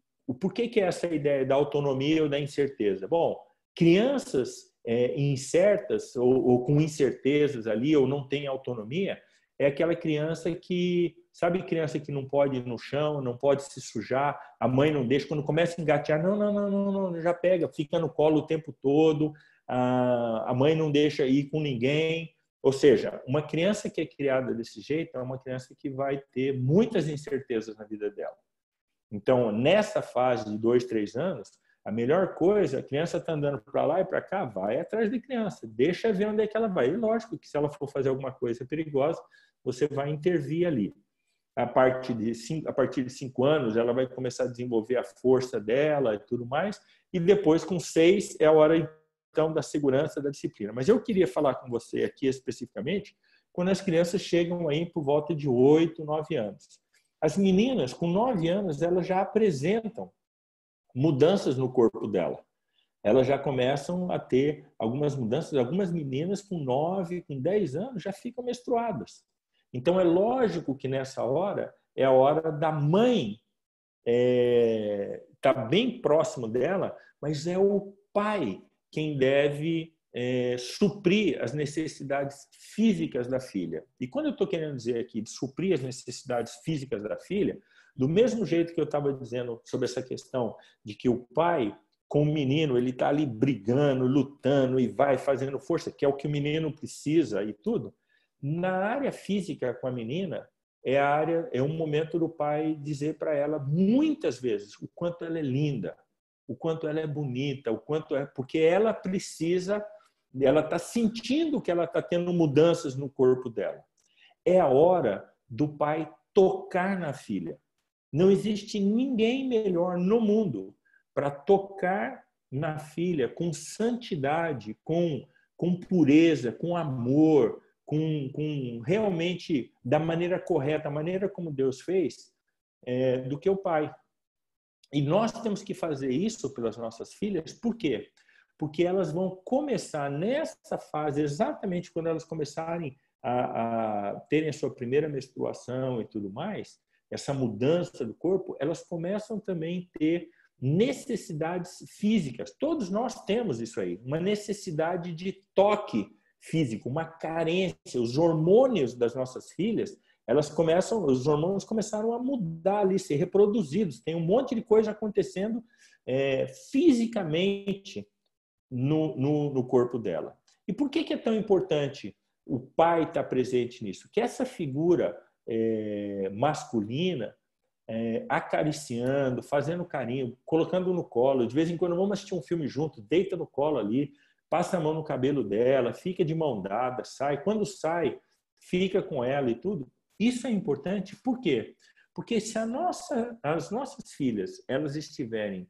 por que é essa ideia da autonomia ou da incerteza? Bom, crianças incertas ou com incertezas ali, ou não tem autonomia, é aquela criança que, sabe, criança que não pode ir no chão, não pode se sujar, a mãe não deixa, quando começa a engatear, não, já pega, fica no colo o tempo todo, a mãe não deixa ir com ninguém. Ou seja, uma criança que é criada desse jeito é uma criança que vai ter muitas incertezas na vida dela. Então, nessa fase de 2, 3 anos, A melhor coisa, a criança está andando para lá e para cá, vai atrás da criança, deixa ver onde é que ela vai. E lógico que se ela for fazer alguma coisa perigosa, você vai intervir ali. A partir de 5 anos, ela vai começar a desenvolver a força dela e tudo mais, e depois, com 6, é a hora, então, da segurança, da disciplina. Mas eu queria falar com você aqui especificamente quando as crianças chegam aí por volta de 8, 9 anos. As meninas, com 9 anos, elas já apresentam mudanças no corpo dela. Elas já começam a ter algumas mudanças. Algumas meninas com 9, com 10 anos já ficam menstruadas. Então, é lógico que nessa hora é a hora da mãe estar bem próximo dela, mas é o pai quem deve suprir as necessidades físicas da filha. E quando eu estou querendo dizer aqui de suprir as necessidades físicas da filha, do mesmo jeito que eu estava dizendo sobre essa questão de que o pai, com o menino, ele está ali brigando, lutando e vai fazendo força, que é o que o menino precisa e tudo, na área física com a menina, é um momento do pai dizer para ela muitas vezes o quanto ela é linda, o quanto ela é bonita, o quanto porque ela precisa, ela está sentindo que ela está tendo mudanças no corpo dela. É a hora do pai tocar na filha. Não existe ninguém melhor no mundo para tocar na filha com santidade, com pureza, com amor, com realmente da maneira correta, a maneira como Deus fez, do que o pai. E nós temos que fazer isso pelas nossas filhas, por quê? Porque elas vão começar nessa fase, exatamente quando elas começarem a terem a sua primeira menstruação e tudo mais, essa mudança do corpo, elas começam também a ter necessidades físicas. Todos nós temos isso aí, uma necessidade de toque físico, uma carência. Os hormônios das nossas filhas, os hormônios começaram a mudar ali, ser reproduzidos. Tem um monte de coisa acontecendo fisicamente no corpo dela. E por que é tão importante o pai estar presente nisso? Que essa figura masculina, acariciando, fazendo carinho, colocando no colo, de vez em quando vamos assistir um filme junto, deita no colo ali, passa a mão no cabelo dela, fica de mão dada, sai. Quando sai, fica com ela e tudo. Isso é importante, por quê? Porque se as nossas filhas elas estiverem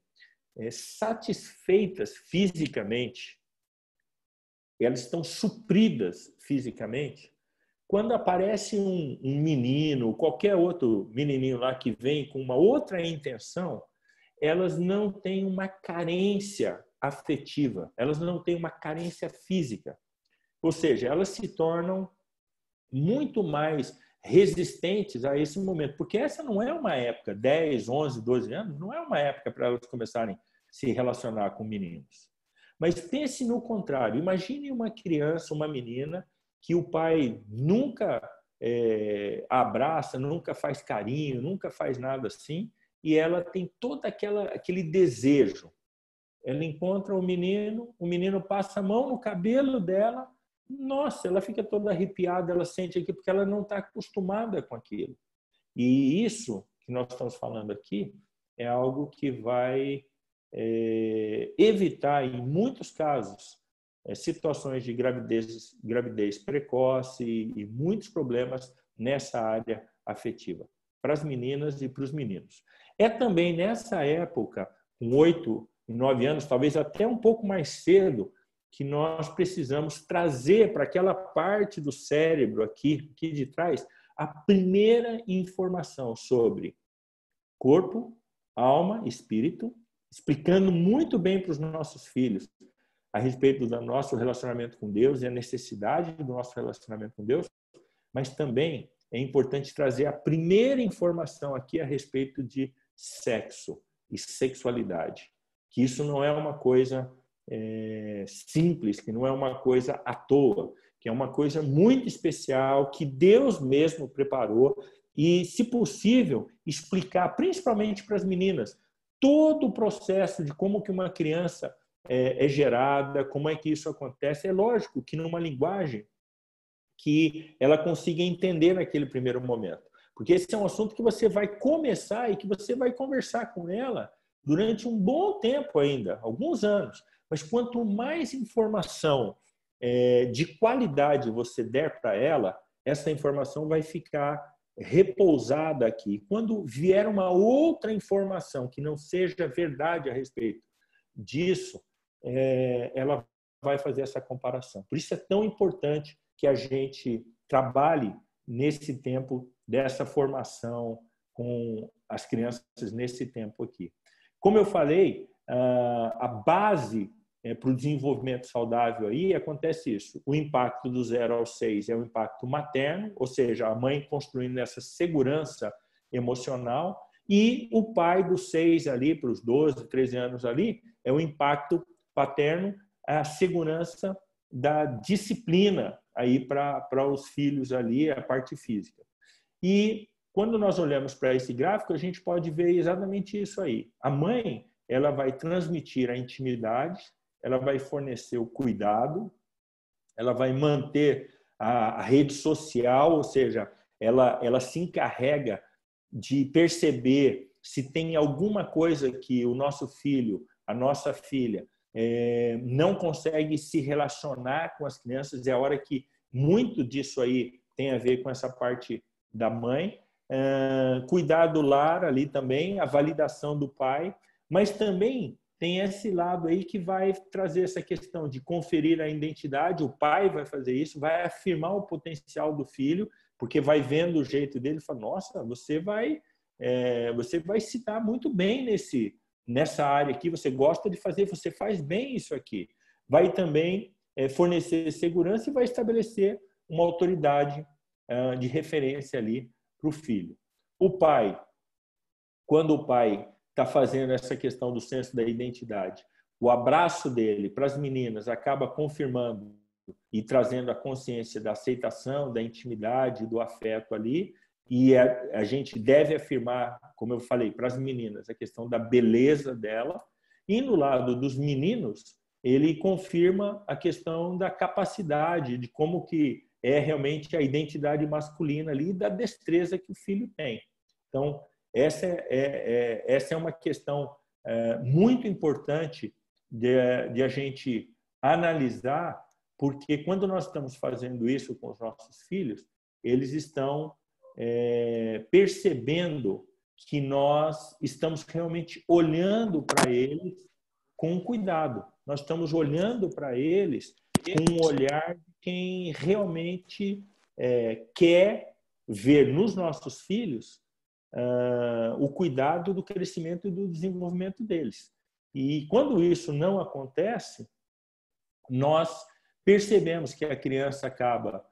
satisfeitas fisicamente, elas estão supridas fisicamente, quando aparece um menino, qualquer outro menininho lá que vem com uma outra intenção, elas não têm uma carência afetiva, elas não têm uma carência física. Ou seja, elas se tornam muito mais resistentes a esse momento, porque essa não é uma época, 10, 11, 12 anos, não é uma época para elas começarem a se relacionar com meninos. Mas pense no contrário, imagine uma criança, uma menina, que o pai nunca abraça, nunca faz carinho, nunca faz nada assim, e ela tem todo aquele desejo. Ela encontra o menino passa a mão no cabelo dela, nossa, ela fica toda arrepiada, ela sente aqui, porque ela não está acostumada com aquilo. E isso que nós estamos falando aqui é algo que vai evitar, em muitos casos, situações de gravidez precoce e muitos problemas nessa área afetiva, para as meninas e para os meninos. É também nessa época, com 8 e 9 anos, talvez até um pouco mais cedo, que nós precisamos trazer para aquela parte do cérebro aqui de trás a primeira informação sobre corpo, alma, espírito, explicando muito bem para os nossos filhos a respeito do nosso relacionamento com Deus e a necessidade do nosso relacionamento com Deus, mas também é importante trazer a primeira informação aqui a respeito de sexo e sexualidade, que isso não é uma coisa simples, que não é uma coisa à toa, que é uma coisa muito especial, que Deus mesmo preparou e, se possível, explicar, principalmente para as meninas, todo o processo de como que uma criança é gerada, como é que isso acontece. É lógico que numa linguagem que ela consiga entender naquele primeiro momento. Porque esse é um assunto que você vai começar e que você vai conversar com ela durante um bom tempo ainda, alguns anos. Mas quanto mais informação de qualidade você der para ela, essa informação vai ficar repousada aqui. Quando vier uma outra informação que não seja verdade a respeito disso, ela vai fazer essa comparação. Por isso é tão importante que a gente trabalhe nesse tempo dessa formação com as crianças nesse tempo aqui. Como eu falei, a base para o desenvolvimento saudável aí acontece isso. O impacto do 0 ao 6 é o impacto materno, ou seja, a mãe construindo essa segurança emocional, e o pai dos 6 ali, para os 12, 13 anos ali, é o impacto paterno, a segurança da disciplina aí para os filhos ali, a parte física. E quando nós olhamos para esse gráfico, a gente pode ver exatamente isso aí. A mãe, ela vai transmitir a intimidade, ela vai fornecer o cuidado, ela vai manter a rede social, ou seja, ela se encarrega de perceber se tem alguma coisa que o nosso filho, a nossa filha, não consegue se relacionar com as crianças. É a hora que muito disso aí tem a ver com essa parte da mãe. Cuidar do lar ali também, a validação do pai, mas também tem esse lado aí que vai trazer essa questão de conferir a identidade. O pai vai fazer isso, vai afirmar o potencial do filho, porque vai vendo o jeito dele e fala, nossa, você vai se dar muito bem nessa área aqui, você gosta de fazer, você faz bem isso aqui. Vai também fornecer segurança e vai estabelecer uma autoridade de referência ali para o filho. O pai, quando o pai está fazendo essa questão do senso da identidade, o abraço dele para as meninas acaba confirmando e trazendo a consciência da aceitação, da intimidade, do afeto ali, e a gente deve afirmar, como eu falei, para as meninas, a questão da beleza dela, e no lado dos meninos, ele confirma a questão da capacidade, de como que é realmente a identidade masculina ali, da destreza que o filho tem. Então, essa é uma questão muito importante de a gente analisar, porque quando nós estamos fazendo isso com os nossos filhos, eles estão percebendo que nós estamos realmente olhando para eles com cuidado. Nós estamos olhando para eles com um olhar de quem realmente quer ver nos nossos filhos o cuidado do crescimento e do desenvolvimento deles. E quando isso não acontece, nós percebemos que a criança acaba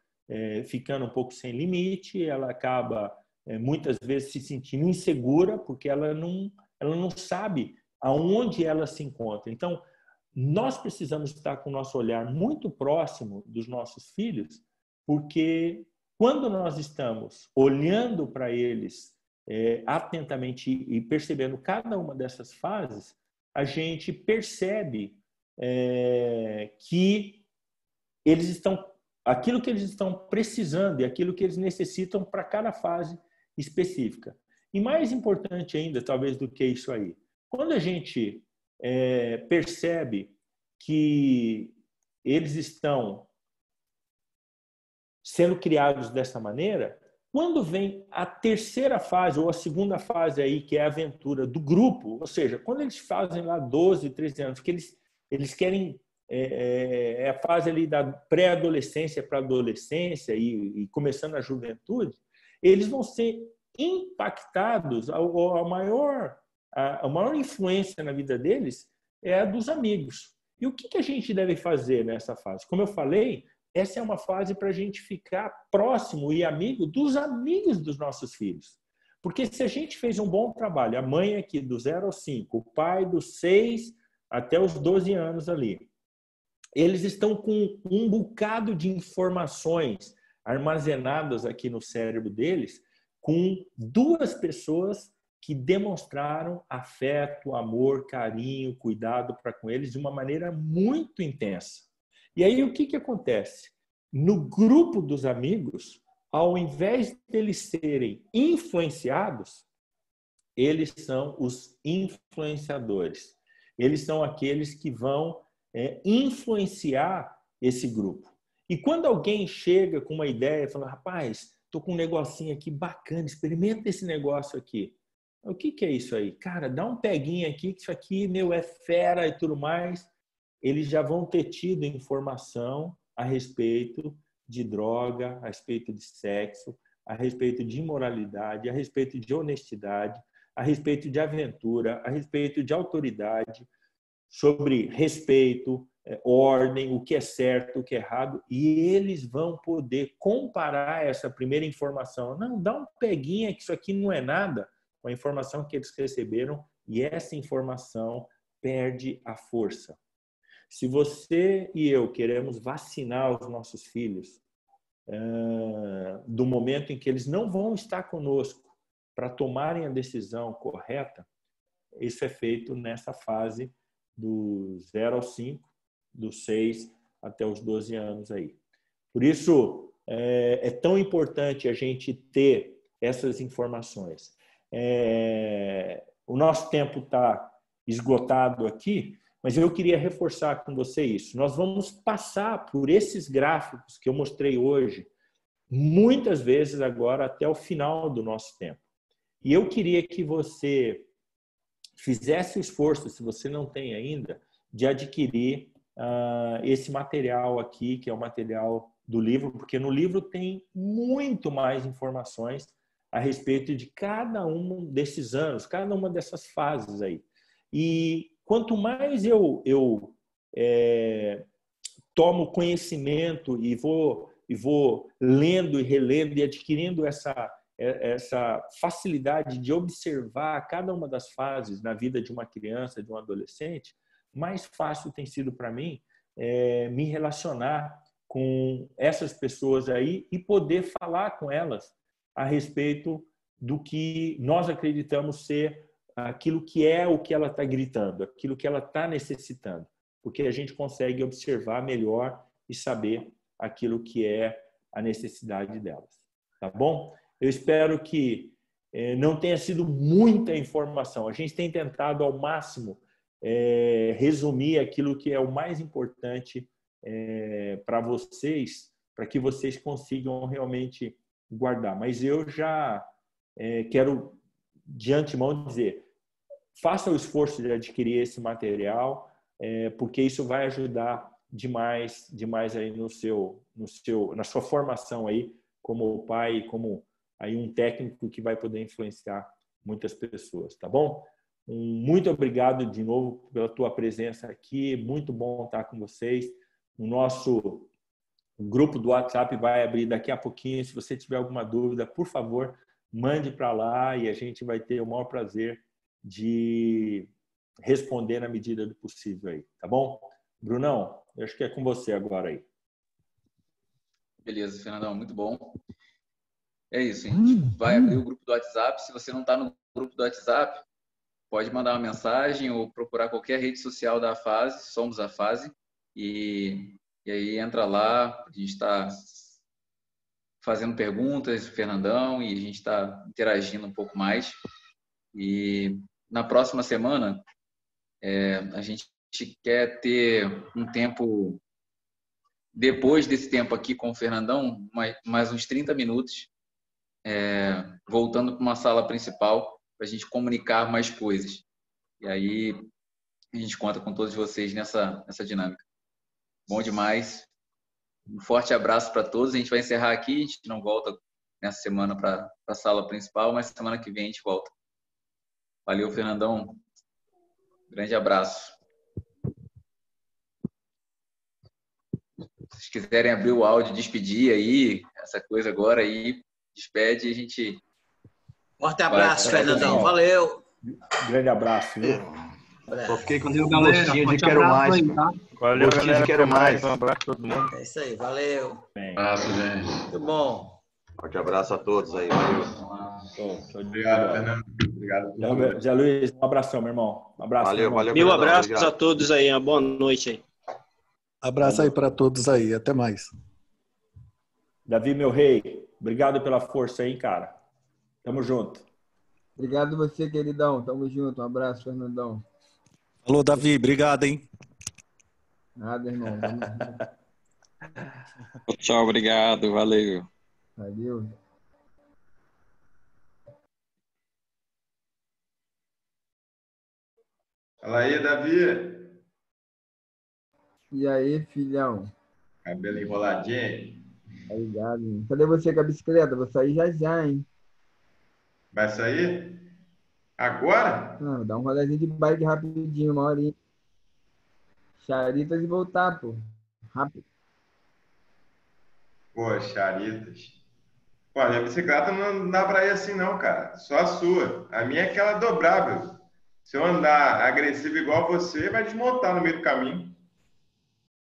ficando um pouco sem limite, ela acaba muitas vezes se sentindo insegura, porque ela não sabe aonde ela se encontra. Então, nós precisamos estar com o nosso olhar muito próximo dos nossos filhos, porque quando nós estamos olhando para eles atentamente e percebendo cada uma dessas fases, a gente percebe que eles estão aquilo que eles estão precisando e aquilo que eles necessitam para cada fase específica. E mais importante ainda, talvez, do que isso aí, quando a gente percebe que eles estão sendo criados dessa maneira, quando vem a terceira fase ou a segunda fase aí, que é a aventura do grupo, ou seja, quando eles fazem lá 12, 13 anos, que eles querem a fase ali da pré-adolescência para a adolescência e começando a juventude, eles vão ser impactados, a maior influência na vida deles é a dos amigos. E o que a gente deve fazer nessa fase? Como eu falei, essa é uma fase para a gente ficar próximo e amigo dos amigos dos nossos filhos. Porque se a gente fez um bom trabalho, a mãe aqui do 0 ao 5, o pai dos 6 até os 12 anos ali, eles estão com um bocado de informações armazenadas aqui no cérebro deles, com duas pessoas que demonstraram afeto, amor, carinho, cuidado para com eles de uma maneira muito intensa. E aí o que acontece? No grupo dos amigos, ao invés deles serem influenciados, eles são os influenciadores. Eles são aqueles que vão influenciar esse grupo. E quando alguém chega com uma ideia, fala, rapaz, estou com um negocinho aqui bacana, experimenta esse negócio aqui. O que é isso aí? Cara, dá um peguinho aqui, que isso aqui, meu, é fera e tudo mais. Eles já vão ter tido informação a respeito de droga, a respeito de sexo, a respeito de imoralidade, a respeito de honestidade, a respeito de aventura, a respeito de autoridade, sobre respeito, ordem, o que é certo, o que é errado, e eles vão poder comparar essa primeira informação. Não, dá um peguinha que isso aqui não é nada, com a informação que eles receberam, e essa informação perde a força. Se você e eu queremos vacinar os nossos filhos do momento em que eles não vão estar conosco para tomarem a decisão correta, isso é feito nessa fase do 0 aos 5, dos 6 até os 12 anos aí. Por isso, é tão importante a gente ter essas informações. O nosso tempo está esgotado aqui, mas eu queria reforçar com você isso. Nós vamos passar por esses gráficos que eu mostrei hoje, muitas vezes agora, até o final do nosso tempo. E eu queria que você fizesse o esforço, se você não tem ainda, de adquirir esse material aqui, que é o material do livro, porque no livro tem muito mais informações a respeito de cada um desses anos, cada uma dessas fases aí. E quanto mais eu tomo conhecimento e vou lendo e relendo e adquirindo essa facilidade de observar cada uma das fases na vida de uma criança, de um adolescente, mais fácil tem sido para mim me relacionar com essas pessoas aí e poder falar com elas a respeito do que nós acreditamos ser aquilo que é o que ela está gritando, aquilo que ela está necessitando, porque a gente consegue observar melhor e saber aquilo que é a necessidade delas. Tá bom? Eu espero que não tenha sido muita informação. A gente tem tentado ao máximo resumir aquilo que é o mais importante para vocês, para que vocês consigam realmente guardar. Mas eu já quero, de antemão, dizer, faça o esforço de adquirir esse material, porque isso vai ajudar demais aí na sua formação aí, como pai, como aí um técnico que vai poder influenciar muitas pessoas, tá bom? Muito obrigado de novo pela tua presença aqui, muito bom estar com vocês. O nosso grupo do WhatsApp vai abrir daqui a pouquinho. Se você tiver alguma dúvida, por favor, mande para lá e a gente vai ter o maior prazer de responder na medida do possível aí, tá bom? Brunão, eu acho que é com você agora aí. Beleza, Fernandão, muito bom. É isso, a gente vai abrir o grupo do WhatsApp. Se você não está no grupo do WhatsApp, pode mandar uma mensagem ou procurar qualquer rede social da Fase, Somos a Fase, e aí entra lá, a gente está fazendo perguntas, Fernandão, e a gente está interagindo um pouco mais. E na próxima semana, a gente quer ter um tempo, depois desse tempo aqui com o Fernandão, mais uns 30 minutos, voltando para uma sala principal, para a gente comunicar mais coisas. E aí a gente conta com todos vocês nessa dinâmica. Bom demais. Um forte abraço para todos. A gente vai encerrar aqui. A gente não volta nessa semana para a sala principal, mas semana que vem a gente volta. Valeu, Fernandão. Grande abraço. Se vocês quiserem abrir o áudio, despedir aí, essa coisa agora aí, despede e a gente... Forte abraço, Fernandão. Valeu. Grande abraço, viu? Só fiquei com um gostinho de quero mais. Aí, tá? Valeu, Gostinho de quero mais. Um abraço a todo mundo. É isso aí, valeu. Bem. Abraço, gente. Muito bom. Forte abraço a todos aí. Valeu. Obrigado, Fernando. Obrigado. Zé Luiz, um abração, meu irmão. Um abraço. Valeu, valeu. Mil Fernandão, abraços obrigado. a todos aí. Uma boa noite aí. Abraço aí para todos aí. Até mais. Davi, meu rei, obrigado pela força aí, cara. Tamo junto. Obrigado você, queridão. Tamo junto. Um abraço, Fernandão. Alô, Davi. Obrigado, hein? Nada, irmão. Tamo junto. Tchau, obrigado. Valeu. Valeu. Fala aí, Davi. E aí, filhão? Cabelo enroladinho. Obrigado, hein? Cadê você com a bicicleta? Vou sair já já, hein? Vai sair? Agora? Não, dá um rolezinho de bike rapidinho, uma horinha. Charitas e voltar, pô. Rápido. Pô, charitas. Pô, a minha bicicleta não dá pra ir assim não, cara. Só a sua. A minha é aquela dobrável. Se eu andar agressivo igual você, vai desmontar no meio do caminho.